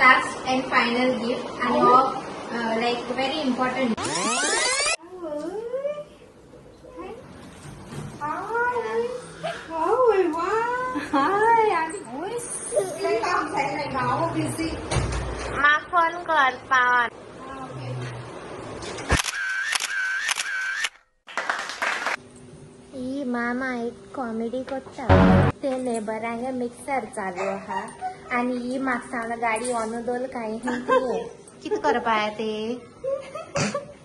last and final gift and like very important. Ma phone कर पावन ही मामा एक कॉमेडी करता ते नेबरांगे मिक्सर चालू आहा आणि ही म्हाका सांगला गाडी ऑनोदोल काही हिंदी कित करपाय ते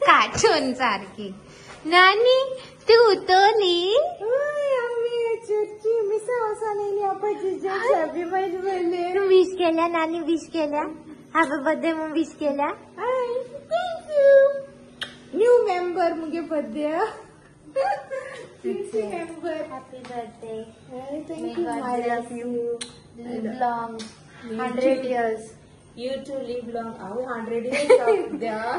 काचून सारखी नानी तू उतरली विश केल्या नानी विश केल्या हॅपी बर्थडे मग विश केल्या थैंक यू न्यू मेंबर मुझे birthday Happy birthday. Thank you. I love you. Live long. 100 years. You too live long. 100 years of there.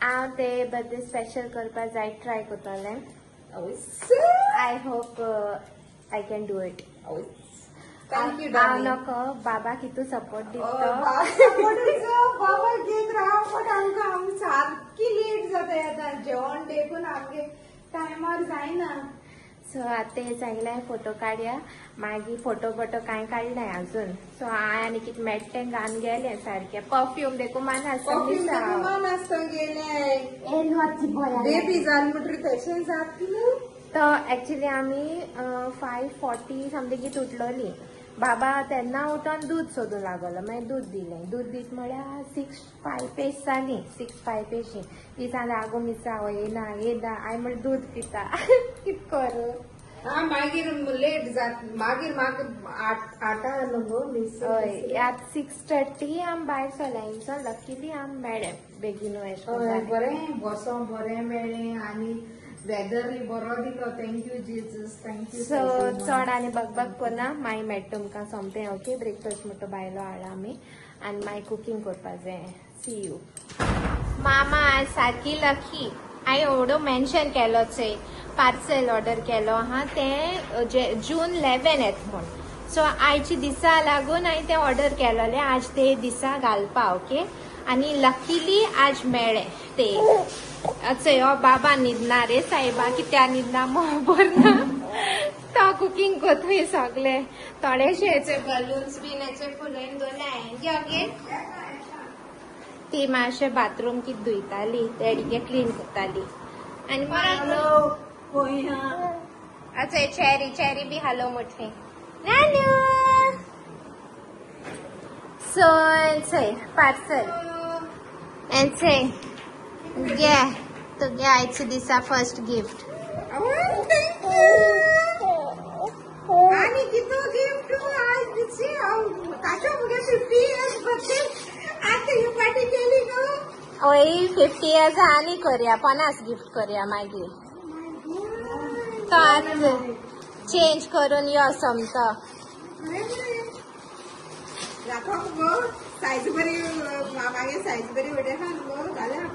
हांव ते बर्थडे स्पेशल करपाक जाय ट्राय करतले. I hope I can do it. Thank you, हांव नको बाबा कितू सपोर्ट दिता. बाबा घेत राहा पण आमकां सारकी लेट जाता आता जेवण देखून आमगे टायमार जायना. सो आता ते सांगले फोटो काडया मागीर फोटो कांय काडले अजून. सो हांव आनी कितें मेळटा तें घालून गेले सारखे परफ्यूम देखून मान आसता गेले बेबी जाल म्हणटरी तशें जातलें. तो एक्चुअली आमी 5:40 समथिंग कितें उठलोली. बाबा तेन्ना उठोन दूध सोदूंक लागलो मागीर दूध दिलें. दूध दीत म्हळ्यार 6:05 पेज जाली. 6:05 पेशी ती सांगले आगो मिसा येना हांवें म्हणलें दूध पिता कितें करूं. मागीर लेट जात मागीर म्हाका 8 न्हू मिस. हय आतां 6:30 आमी भायर सरले हिंगसर लकीली आमी मेळ्ळे बेगीन बरें बसों बरें मेळ्ळें आनी वेदरली बरो दिलो. Thank you Jesus thank you. सो चड आनी बगबग करना मागीर मेळटा तुमकां सोमतें ओके. ब्रेकफास्ट म्हणटा भायलो हाडला आमी आनी मागीर कुकींग करपाक जाय. See you. मामा आज सारकी लकी हांवें एवढो मेन्शन केलो चोय पार्सल ऑर्डर केलो आहा तें जून 11 येता म्हूण. सो आयची दिसा लागून हांवें तें ऑर्डर केलोलें आज ते दिसा घालपा ओके. आनी लकीली आज मेळ्ळे ते. चोय हो बाबा न्हिदना रे सायबा कित्या न्हिदना खबर ना. तो कुकींग कोतूय सगळे थोडेशे हेचे बलून्स बीन हेचे फुलोवन दवरले ओके. ती मातशें बाथरूम कितें धुयताली तेडीके क्लीन करताली आनी अच्छा चेरी बी हालो मोठे नानू. सो चोय पार्सल चोय घे तुगे आयचे दिसा फर्स्ट गिफ्ट. आनी कितू गिफ्ट आज दिसची काचो मुगे 50 इयर्स बर्थडे आता यू पार्टी केली न्हू. ओय 50 इयर्स आनी करया 50 गिफ्ट करया मागीर. तो आज चेंज करून यो समतो. सायज बरी मागे सायज बरी उडे हा न्हू जाल्यार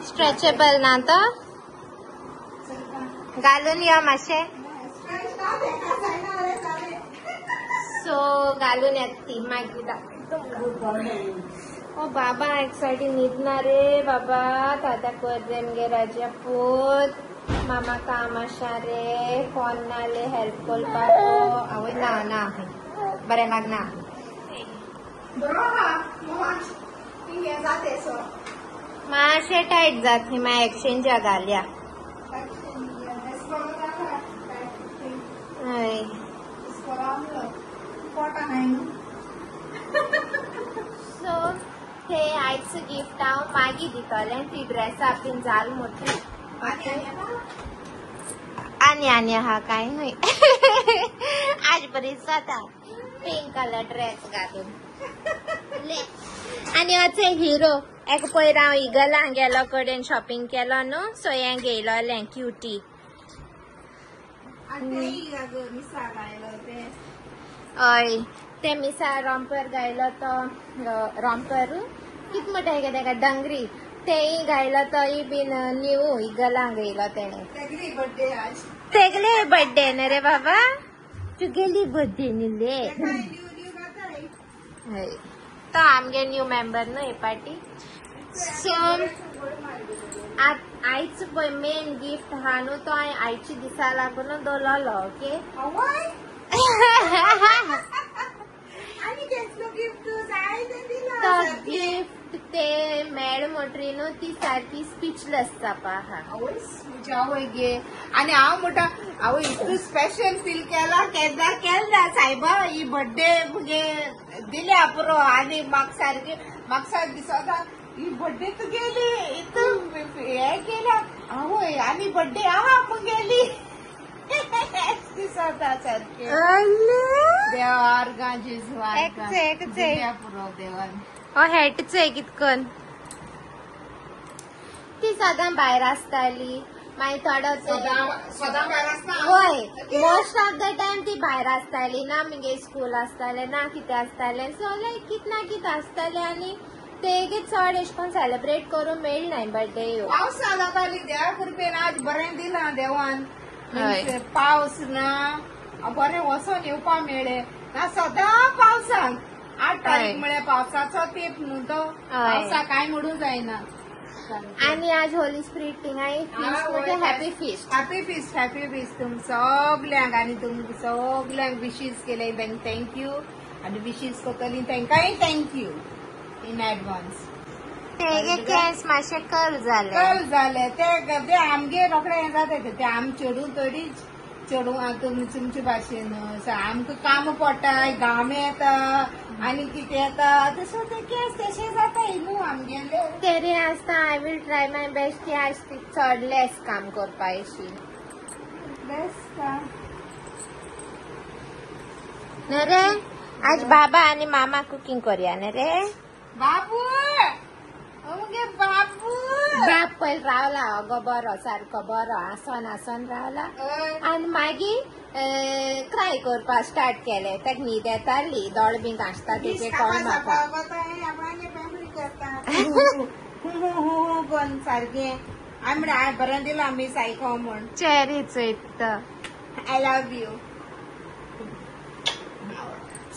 स्ट्रेचेबल ना तो घालून यो मातशें. सो घालून येता ती मागीर. ओ बाबा एक सायडीन न्हिदना रे बाबा तात्या कर रे मगे राजा पूत मामा काम आसा रे फोन नाले हेल्प करपाक. आवय ना बरें लागना. मातशें टायट जातली मागीर एक्सचेंजा घालया. हय सो हे आयचं गिफ्ट हांव मागीर दितलें. ती ड्रेसां बीन जाल मोठी आनी आहा काय न्हय. आज बरी जाता पिंक कलर ड्रेस घालून. आनी अचे हिरो एक पयर हांव इगलांक गेलो कडेन शॉपिंग केलो न्हू. सो हें घेयलोलें क्युटी. हय ते मिसा रॉम्पर घायलो तो रॉम्पर कित म्हणटा तेका डंगरी तेय घायलो तोय बीन न्यू इगलांक घेयलो तेणे. तेगले बर्थडे न्ही रे बाबा. तुगेली बर्थडे निले तो आमगे न्यू मेंबर न्हू हे पार्टी सो आईच पळय मेन गिफ्ट हा न्हू तो हांवें आईची दिसा लागून दवरलो ओके तो गिफ्ट ते मेळ म्हटरी न्हू ती सारकी स्पीचलेस जावपा आहा आवय गे आणि हांव म्हणटा आवय इतू स्पेशल फील केला सायबा ही बर्थडे मुगे दिल्या पुरो आनी म्हाका दिसता ही बर्थडे तुगेली इतू हे केला आवय आनी बर्थडे आहा मुगेली दिसता सारके देवा ऑर्गान दिल्या पुरो देवान हेटच आहे कितकन ती सदां भायर आसताली मागीर सदां भायर आसता होय मोस्ट ऑफ द टाइम ती भायर आसताली ना मगे स्कूल आसताले ना कितें आसताले सो लायक कित ना कित आसताले आनी तेगे चड एश कोन सेलिब्रेट करूंक मेळनाय बर्थडे पावसा जाताली देवा कृपेन आज बरें दिलां देवान पावस ना बरें वचोन येवपा मेळ्ळे ना सदां पावसाक 8 तारीख म्हळ्यार पावसाचो तेप न्हू तो पावसा काय म्हणूं जायना आणि आज होली स्पिरिट थिंगाय हॅपी फीस्ट तुम सगल्यांक आनी तुमकां सगल्यांक विशीस केले थँक्यू आनी विशीस करतली तांकांय थँक्यू इन एडवान्स तेगे केस मातशे कर्ल जाले ते आमगे रोखडे हें जाता ते आम चेडू तडीच चेडू तुमचे भाशेन आमकां काम पडटा घाम येता आनी कितें येता तसो ते केस तशे जाताय न्हू आमगेले तेरे आसता I will try my best की आज ती चड लेस काम करपा अशी बेस्ट न रे आज बाबा आनी मामा कुकिंग करया न रे बाबू ओगे बाबू बाप पयली रावला गो बरो सारको बरो आसन रावला आनी मागीर क्राय करपा स्टार्ट केले ताका न्हीद येताली दोळ बी घासता तेजे कोण म्हाका कोण सारकें आमी बरें दिलां आमी सायको म्हण चेरी चोयत आय लव यू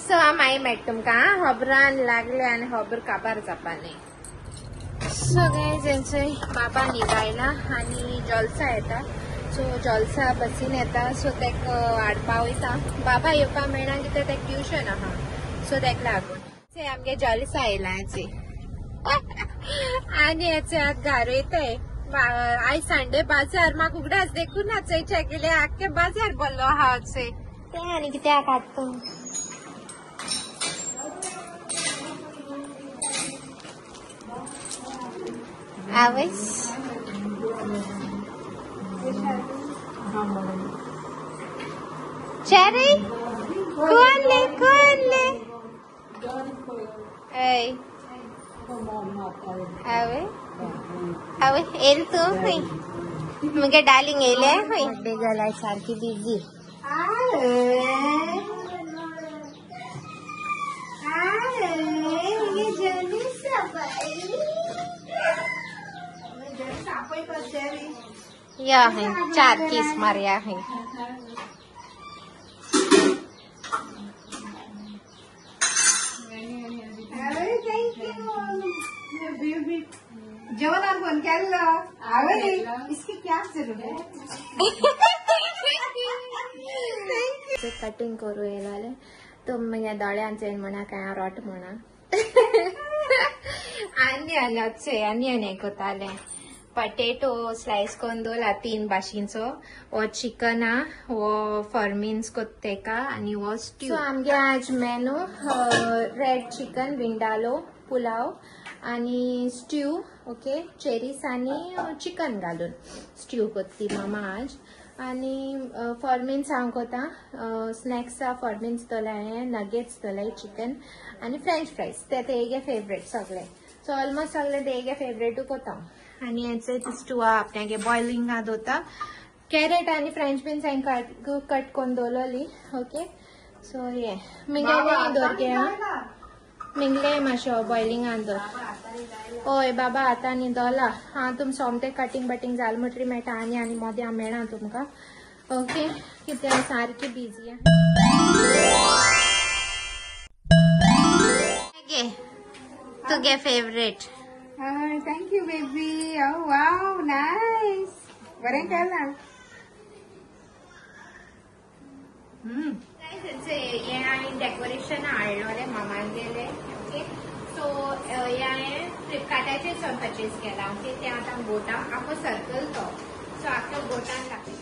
सो मागीर मेळटा तुमकां खबरान लागले आनी खबर काबार जावपानी सो गायज बाबा न्हिदायला आनी जलसा येता सो जलसा बसीन येता सो तेका हाडपा वयता बाबा येवपा मेळना कित्याक तेका ट्युशन आहा सो तेका लागून आमगे जलसा येयला हेचे आनी हेचे आतां घारो येताय आयज संडे बाजार म्हाका उगडास देखून ना चोयचे गेले आख्खे बाजार बोल्लो आहा हचे ते आनी कित्याक हाडटा आवयस चेरी कोणले ऐ आवय येल तू खंय मुगे डार्लिंग येयले खंय बर्थडे गर्ल सारकी बिजी या है 4 किस मारिया है जेवणात फोन केल्लो आवय इसकी क्या जरूरत कटिंग करू येयले तो मगे दोळ्यांचे म्हणा काय रोट म्हणा आनी आनी कोताले पटेटो स्लाइस करून दवरला 3 भाशेचो वो चिकन वो फर्मिन्स कोत्तेका आनी वो स्ट्यू सो आमगे आज menu red chicken vindaloo pulao आनी स्ट्यू ओके चेरीस आनी चिकन घालून स्ट्यू कोत्ती मामा आज आनी फर्मिन्स हांव कोता स्नॅक्स फर्मिन्स दवरला नगेट्स दवरला चिकन आनी फ्रेंच फ्रायज ते तेगे फेवरेट सगळे सो ऑलमोस्ट सगळे तेगे फेवरेटू कोता आनी हेचे स्टू आपल्यागे बॉयलिंग दवरता कॅरेट आनी फ्रेंच बीन्स हांवें कट करून दवरलेली ओके सो ये मिंगले दवरगे मिंगले मातशे बॉयलिंगान दवर हय बाबा आतां न्हिदला हांव तुम सोमते कटिंग बटिंग जाल म्हणटरी मेळटा आनी मोद्या मेळना तुमकां ओके किती सारखी बिझी आहे. तुगे favourite. Thank you baby. Wow nice. बरें केला. हे हांवें डेकोरेशन हाडलोलें मामान गेले. ओके सो हे हांवें फ्लिपकार्टाचेर परचेज केला. ओके ते आतां बोटा आखो सर्कल तो सो आख्या बोटान दाखय.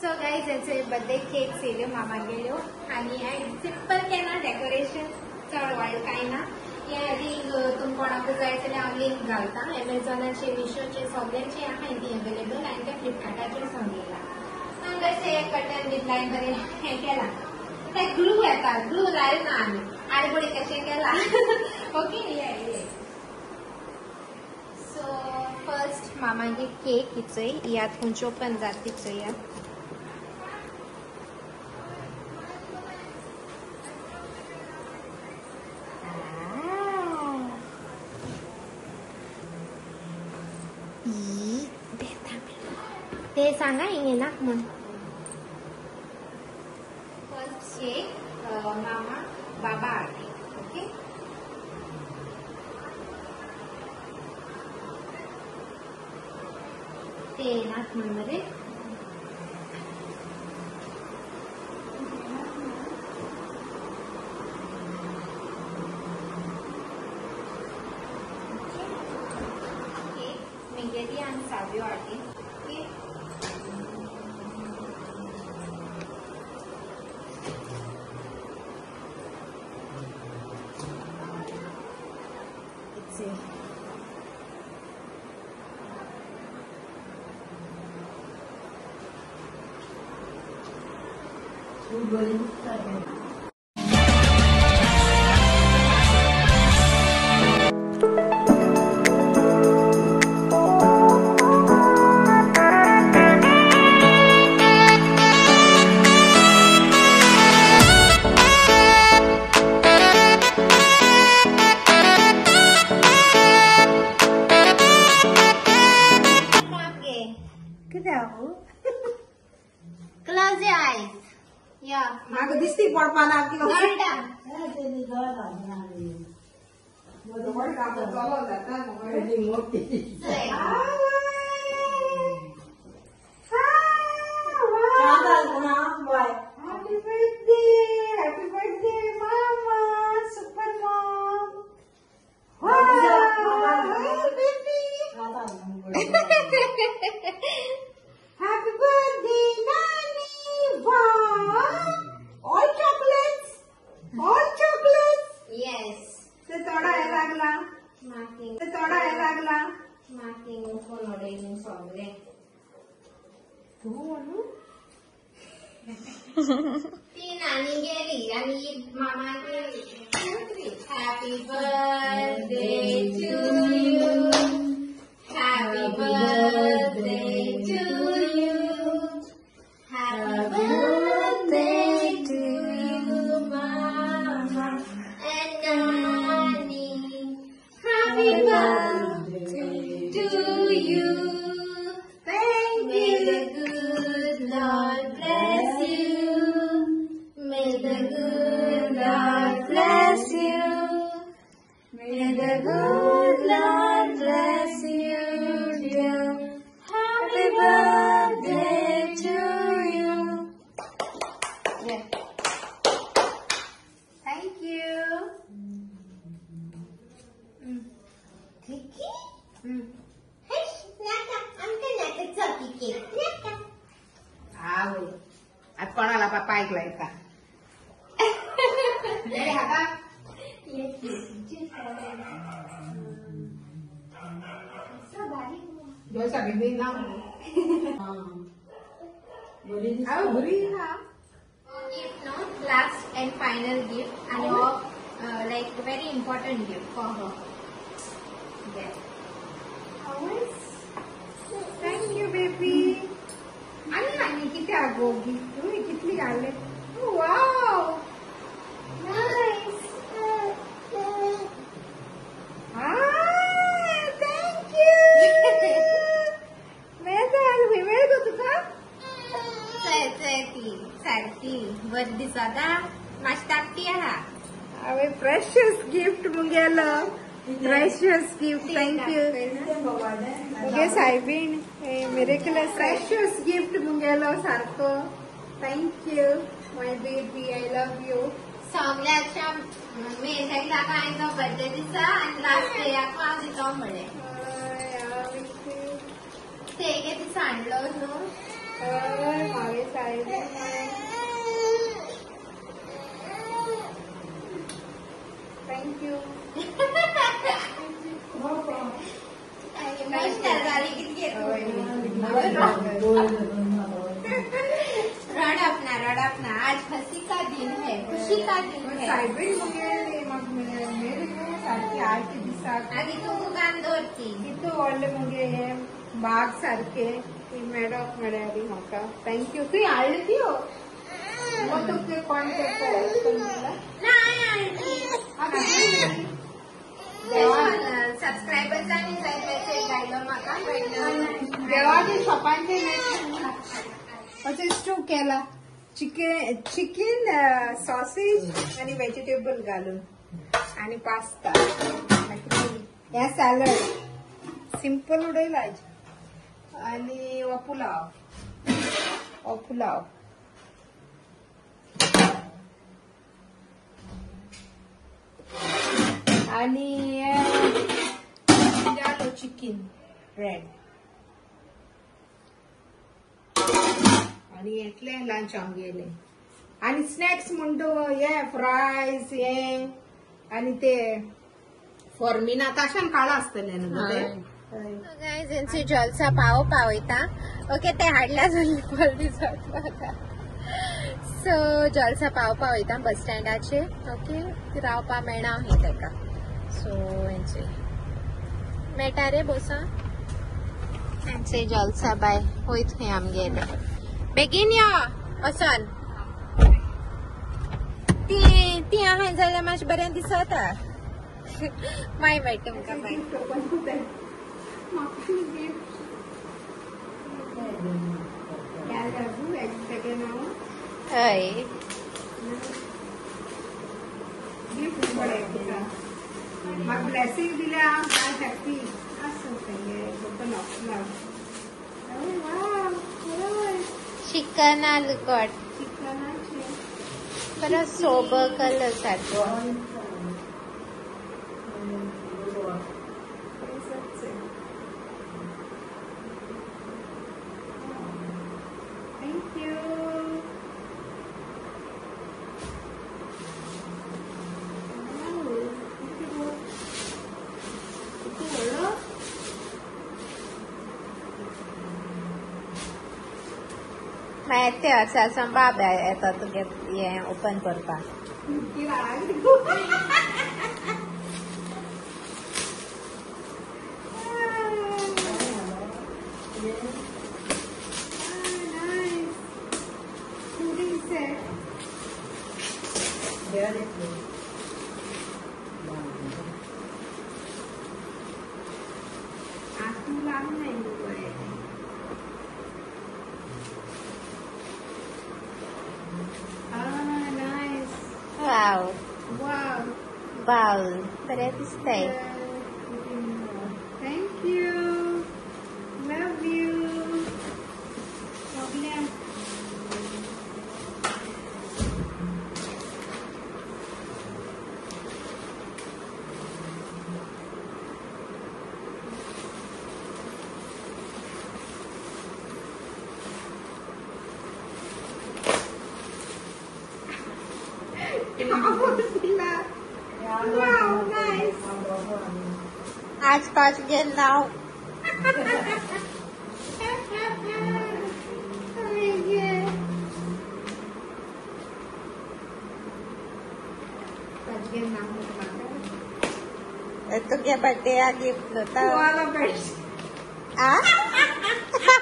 सो गाइज याचे बर्थडे केक येयल्यो मामा गेल्यो आनी हांवें सिंपल केला डेकोरेशन. चड व्हड कांय ना. हे लिंक तुमकां कोणाक जाय जाल्यार हांव लिंक घालता. एमेझॉनाचेर मिशोचेर सगळ्यांचेर आहा ती अवेलेबल आनी ते फ्लिपकार्टाचेर सांगलेला. हांगाचे कटन बीन लायन बरें हें केलां. ते ग्लू येता ग्लू लायला ना आमी आडबडी कशें केला. ओके सो फर्स्ट मामागे केक इचय यात खंयची ओपन जाता तिचय या. ते सांगा हिंगे ना म्हण. फर्स्ट केक मामा बाबा हाडले. ओके ते नाक म्हण मरे. मेगेली आणि साव्यो हाडली. Okay Close your eyes. Yeah. म्हाका दिसती पडपा लागलो. Happy birthday, mama, super mom. Happy birthday, Nani. Wow. All chocolates. All chocolates. Yes. ते थोडा हे लागला. Marking. ते थोडा हे लागला. Marking कोण ऑर्डरिंग सगळे. तू म्हणू? ती नानी गेली आणि मामा गेली. Happy birthday to you. Happy birthday to you. Happy birthday to you, Mama and Nani. Happy birthday to you. May the good Lord bless you. May the good Lord bless you. May the good Lord bless you, dear. Happy birthday to you. Yeah. Thank you. Cookie? Hey, Naka, I'm gonna get a cookie cake. Naka. हा होय. आज कोणाला पप्पा ऐकलाय का? हातात Dosa gede na. Buri na. Gift, no? Last and final gift, and like very important gift for her. There. Thank you baby. आणि किती आगो गिफ्ट तुम्ही कितली घालले. Wow thank you. वेळ गो तुका ती सारखी बर दिसता मास्टाकटी आहा. अवे प्रेशियस गिफ्ट मुगेलं. Precious gift thank you. मुगे सायबीण मिरेकल प्रेशियस गिफ्ट मुगेलो सारको. Thank you my baby. I love you. सगळ्याच्या मेघाक लागून हांवें तो बर्थडे दिसा आनी लास्ट डेयाक हांव दितो म्हळें. तेगे दिसा हाडलो न्हू. मागे सायबीण थँक्यू. इमोशनल जाली कितली रडप ना आज हंसी का दिन है, खुशी का दिन है. सायबीण मुगे मेरे सारखी आठ दिसाक आनी तू गान दवरती. कितू व्हडले मुगे हे बाग सारखे मेळप म्हळ्यार म्हाका. थँक्यू. तुवें हाडली ती मग तुमचे कोण सबस्क्रायबर्सांनी मेसेज धाडलो म्हाका. देवाच्या शॉपांचे अशें स्टू केला. चिकन सॉसेज आणि व्हेजिटेबल घालून आणि पास्ता हे सॅलड सिंपल उडयला आणि पुलाव आणि जालो चिकन रेड आणि येतले लंच आमगेले आणि स्नॅक्स म्हणतो हे फ्रायज हे आणि ते फॉर्मिना तशान काळा आसतले न्हू ते. गायज यांचे जलसा पावयता. ओके ते हाडल्या जाल्यार दिसत म्हाका. सो जलसा पावयता बस स्टँडाचे. ओके रावपा मेळना हे तेका. सो हेंचे मेळटा रे बोसा. हेंचे जलसा बाय वयत खंय आमगेले. बेगीन यो वचोन. ती आहाय जाल्यार मातशें बरें दिसता. माय मेळटा तुमकां बाय. हय म्हाका ब्लेसिंग दिल्या काय हॅपी असं चिकन आलूगड चिकनाचे बरो सोबर कलर सारको. थँक्यू. मागीर ते वर्साचो बाब येता तुगे हे ओपन करपाक. वाव बाउल बरें दिसताय. Thank you. Love you. Wow, nice. आज पाच गेल नाव. तुगे बर्थडे गिफ्ट जाता.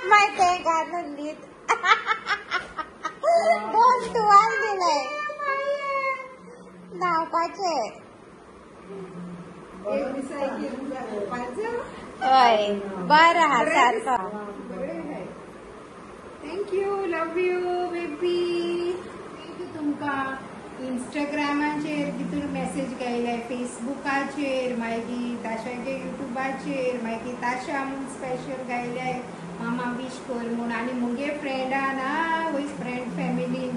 माहिती घालून नीट दोन तुवाल दिलंय नावपाचे होय बरं हा सारखं thank you love you baby thank you तुमका इंस्टाग्रामाचेर भितर मेसेज घायलाय फेसबुकाचेर मागीर ताशाचे युट्यूबाचेर मागीर ताशा म्हूण स्पेशल घायलाय मामा विश कर म्हूण आनी मुगे फ्रेंडा ना वय फ्रेंड फॅमिलीन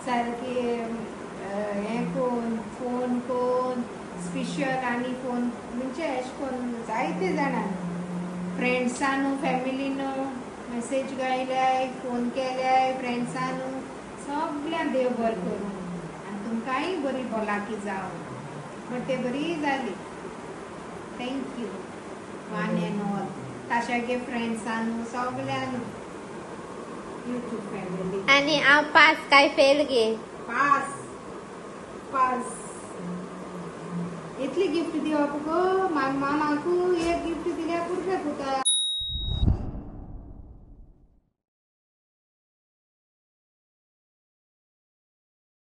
सारके हें कोन फोन कोन स्पेशल आनी फोन म्हणजे अशें कोन्न जायते जाणां फ्रेंड्सांनू फॅमिलीनू मेसेज घायल्याय फोन केल्याय फ्रेंड्सांनू सगळ्यांक देव बरें करूं आनी तुमकांय बरी भलायकी जावं बट ते बरी जाली थँक्यू वन एंड ऑल ताशागे फ्रेंड्सांनू सगळ्यांनू यूट्यूब फॅमिली आणि हांव पास काय फेल गे पास पास इतली गिफ्ट दिवप गो मामाकू एक गिफ्ट दिल्यार पुरता